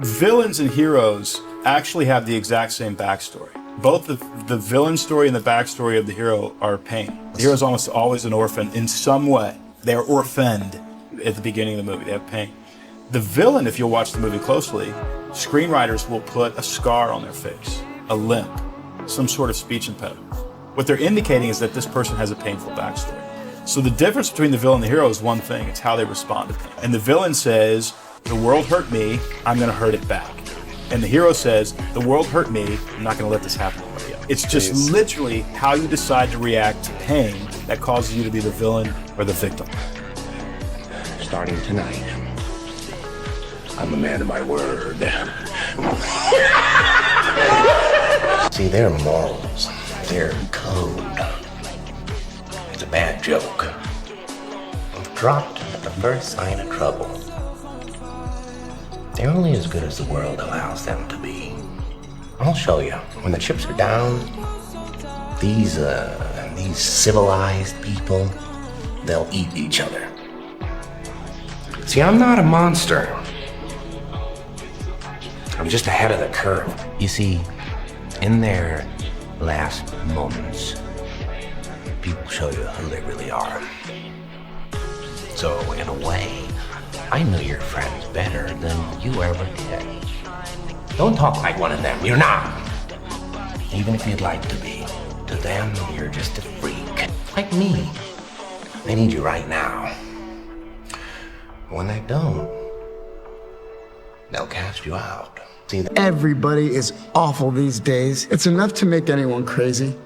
Villains and heroes actually have the exact same backstory. Both the villain story and the backstory of the hero are pain. The hero is almost always an orphan in some way. They are orphaned at the beginning of the movie. They have pain. The villain, if you'll watch the movie closely, screenwriters will put a scar on their face, a limp, some sort of speech impediment. What they're indicating is that this person has a painful backstory. So the difference between the villain and the hero is one thing. It's how they respond to pain. And the villain says, the world hurt me, I'm going to hurt it back. And the hero says, the world hurt me, I'm not going to let this happen to anybody else. It's just literally how you decide to react to pain that causes you to be the villain or the victim. Starting tonight, I'm a man of my word. See, their morals, their code, it's a bad joke. Dropped at the first sign of trouble. They're only as good as the world allows them to be. I'll show you. When the chips are down, these civilized people, they'll eat each other. See, I'm not a monster. I'm just ahead of the curve. You see, in their last moments, people show you who they really are. So, in a way, I know your friends better than you ever did. Don't talk like one of them. You're not. Even if you'd like to be. To them, you're just a freak. Like me. They need you right now. When they don't, they'll cast you out. See, everybody is awful these days. It's enough to make anyone crazy.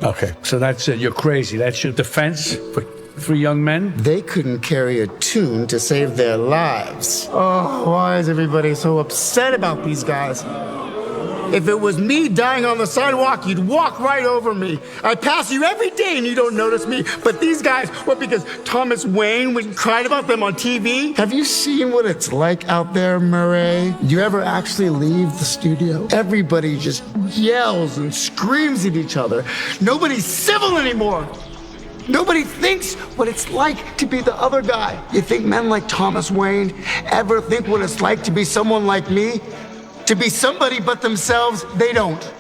Okay, so that's it. You're crazy. That's your defense for three young men? They couldn't carry a tune to save their lives. Oh, why is everybody so upset about these guys? If it was me dying on the sidewalk, you'd walk right over me. I pass you every day and you don't notice me. But these guys, what, because Thomas Wayne cried about them on TV? Have you seen what it's like out there, Murray? Do you ever actually leave the studio? Everybody just yells and screams at each other. Nobody's civil anymore. Nobody thinks what it's like to be the other guy. You think men like Thomas Wayne ever think what it's like to be someone like me? To be somebody but themselves? They don't.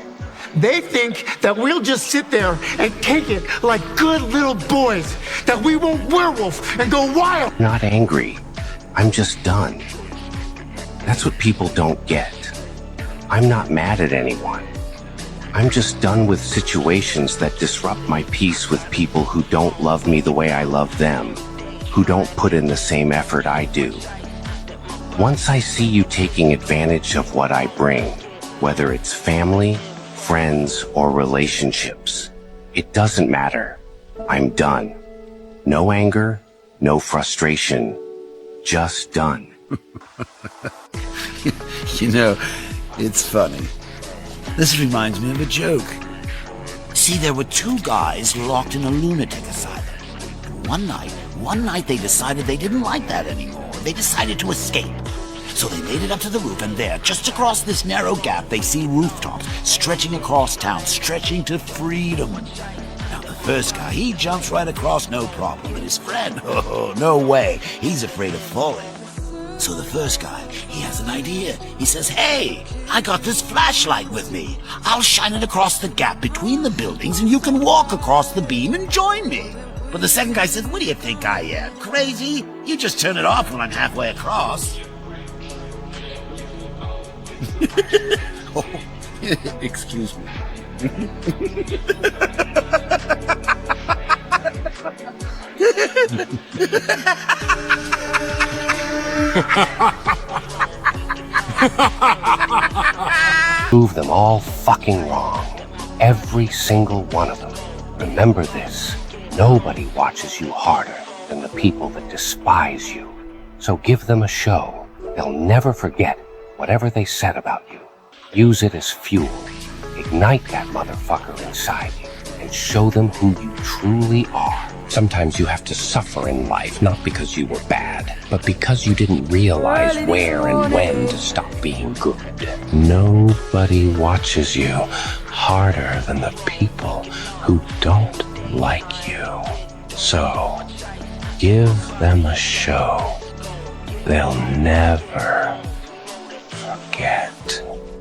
They think that we'll just sit there and take it like good little boys, that we won't werewolf and go wild. I'm not angry. I'm just done. That's what people don't get. I'm not mad at anyone. I'm just done with situations that disrupt my peace with people who don't love me the way I love them, who don't put in the same effort I do. Once I see you taking advantage of what I bring, whether it's family, friends, or relationships, it doesn't matter. I'm done. No anger, no frustration, just done. You know, it's funny. This reminds me of a joke. See, there were two guys locked in a lunatic asylum. And one night they decided they didn't like that anymore. They decided to escape. So they made it up to the roof, and there, just across this narrow gap, they see rooftops stretching across town, stretching to freedom. Now, the first guy, he jumps right across, no problem. And his friend, oh, no way. He's afraid of falling. So the first guy, he has an idea. He says, hey, I got this flashlight with me. I'll shine it across the gap between the buildings, and you can walk across the beam and join me. But the second guy said, what do you think I am? Crazy? You just turn it off when I'm halfway across. Oh, excuse me. Prove them all fucking wrong. Every single one of them. Remember this. Nobody watches you harder than the people that despise you. So give them a show. They'll never forget whatever they said about you. Use it as fuel. Ignite that motherfucker inside you and show them who you truly are. Sometimes you have to suffer in life, not because you were bad, but because you didn't realize where and when to stop being good. Nobody watches you harder than the people who don't like you. So, give them a show they'll never forget. forget.